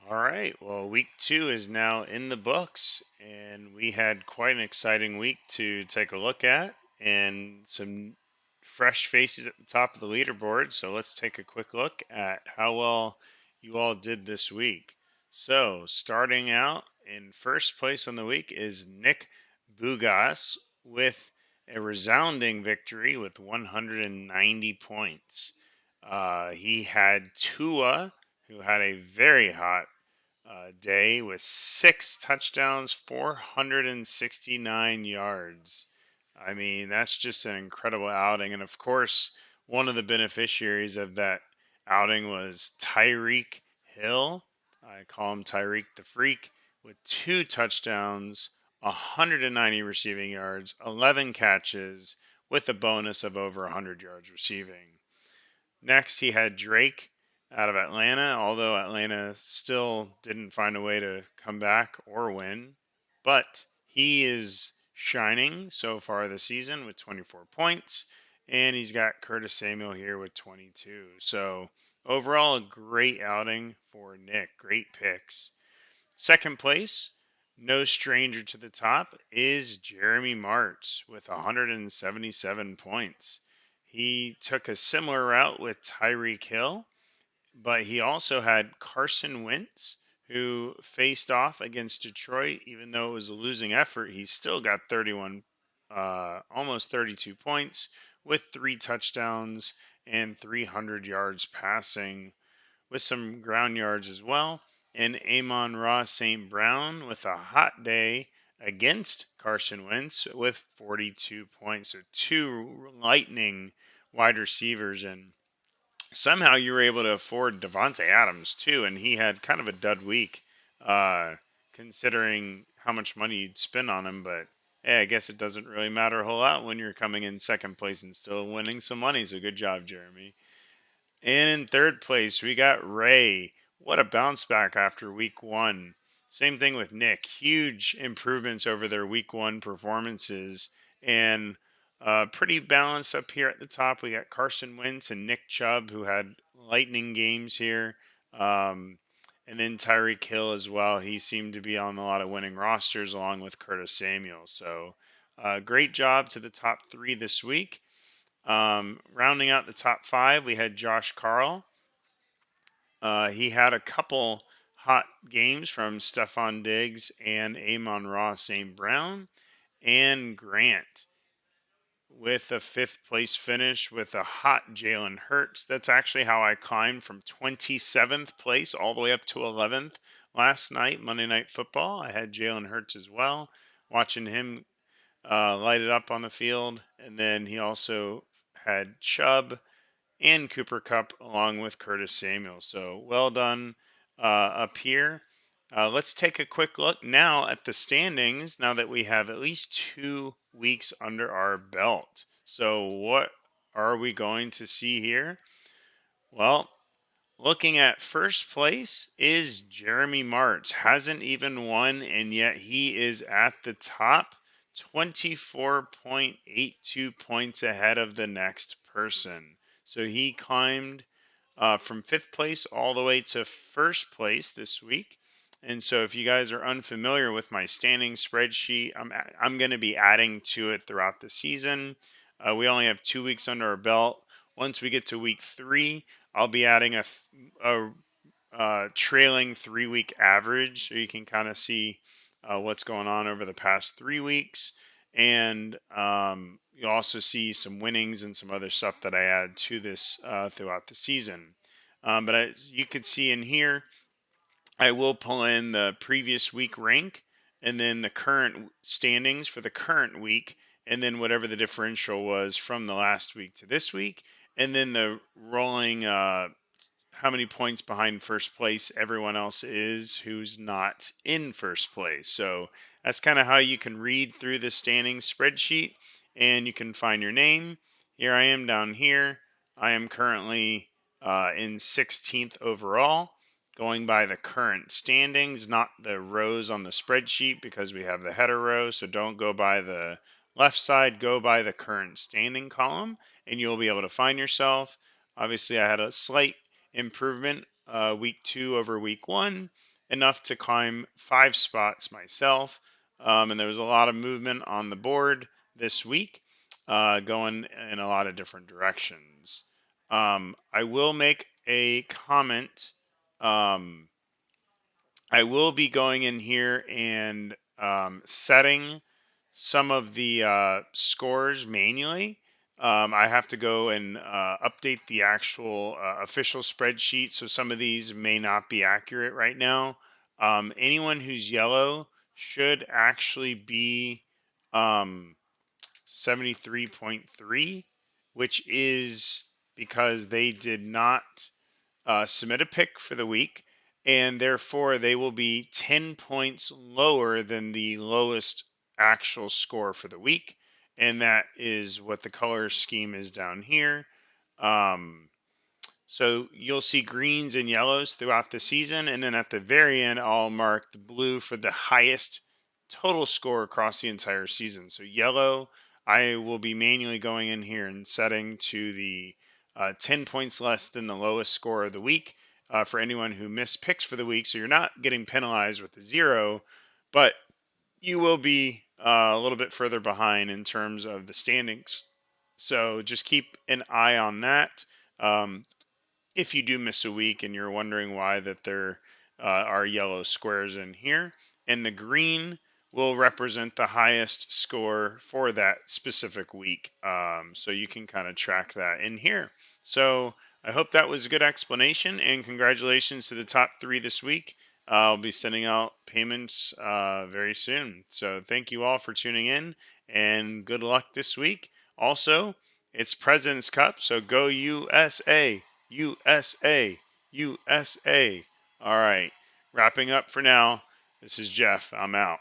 All right. Well, week 2 is now in the books, and we had quite an exciting week to take a look at, and some fresh faces at the top of the leaderboard. So let's take a quick look at how well you all did this week. So, starting out in first place on the week is Nick Bugas with a resounding victory with 190 points. He had Tua, who had a very hot day with 6 touchdowns, 469 yards. I mean, that's just an incredible outing. And of course, one of the beneficiaries of that outing was Tyreek Hill. I call him Tyreek the Freak, with 2 touchdowns, 190 receiving yards, 11 catches, with a bonus of over 100 yards receiving. Next, he had Drake out of Atlanta, although Atlanta still didn't find a way to come back or win. But he is shining so far this season with 24 points, and he's got Curtis Samuel here with 22. So, overall, a great outing for Nick. Great picks. Second place, no stranger to the top, is Jeremy Martz with 177 points. He took a similar route with Tyreek Hill, but he also had Carson Wentz, who faced off against Detroit. Even though it was a losing effort, he still got 31, almost 32 points with 3 touchdowns and 300 yards passing, with some ground yards as well. And Amon-Ra St. Brown with a hot day against Carson Wentz with 42 points. So two lightning wide receivers. And somehow you were able to afford Devontae Adams too. And he had kind of a dud week, considering how much money you'd spend on him. But hey, I guess it doesn't really matter a whole lot when you're coming in second place and still winning some money. So good job, Jeremy. And in third place, we got Ray. What a bounce back after week 1. Same thing with Nick. Huge improvements over their week 1 performances. And pretty balanced up here at the top. We got Carson Wentz and Nick Chubb, who had lightning games here. And then Tyreek Hill as well. He seemed to be on a lot of winning rosters along with Curtis Samuel. So great job to the top 3 this week. Rounding out the top 5, we had Josh Carl. He had a couple hot games from Stephon Diggs and Amon-Ra St. Brown, and Grant with a 5th place finish with a hot Jalen Hurts. That's actually how I climbed from 27th place all the way up to 11th last night, Monday Night Football. I had Jalen Hurts as well, watching him light it up on the field. And then he also had Chubb and Cooper Cup along with Curtis Samuel. So well done up here. Let's take a quick look now at the standings now that we have at least 2 weeks under our belt. So what are we going to see here? Well, looking at first place is Jeremy Martz. Hasn't even won, and yet he is at the top, 24.82 points ahead of the next person. So he climbed from 5th place all the way to first place this week. And so if you guys are unfamiliar with my standing spreadsheet, I'm going to be adding to it throughout the season. We only have 2 weeks under our belt. Once we get to week 3, I'll be adding a trailing 3-week average, so you can kind of see what's going on over the past 3 weeks. And you'll also see some winnings and some other stuff that I add to this throughout the season. But as you could see in here, I will pull in the previous week rank and then the current standings for the current week, and then whatever the differential was from the last week to this week, and then the rolling how many points behind first place everyone else is who's not in first place. So that's kind of how you can read through the standings spreadsheet, and you can find your name. Here I am down here. I am currently in 16th overall, going by the current standings, not the rows on the spreadsheet because we have the header row. So don't go by the left side, go by the current standing column, and you'll be able to find yourself. Obviously, I had a slight improvement week 2 over week 1, enough to climb 5 spots myself. And there was a lot of movement on the board this week, going in a lot of different directions. I will make a comment. I will be going in here and setting some of the scores manually. I have to go and update the actual official spreadsheet, so some of these may not be accurate right now. Anyone who's yellow should actually be um, 73.3, which is because they did not submit a pick for the week, and therefore they will be 10 points lower than the lowest actual score for the week. And that is what the color scheme is down here. Um, so you'll see greens and yellows throughout the season, and then at the very end, I'll mark the blue for the highest total score across the entire season. So yellow, I will be manually going in here and setting to the 10 points less than the lowest score of the week for anyone who missed picks for the week. So you're not getting penalized with the 0, but you will be a little bit further behind in terms of the standings. So just keep an eye on that. If you do miss a week and you're wondering why that there are yellow squares in here, and the green will represent the highest score for that specific week. So you can kind of track that in here. So I hope that was a good explanation, and congratulations to the top 3 this week. I'll be sending out payments very soon. So thank you all for tuning in, and good luck this week. Also, it's President's Cup, so go USA! USA, USA. All right. Wrapping up for now. This is Jeff. I'm out.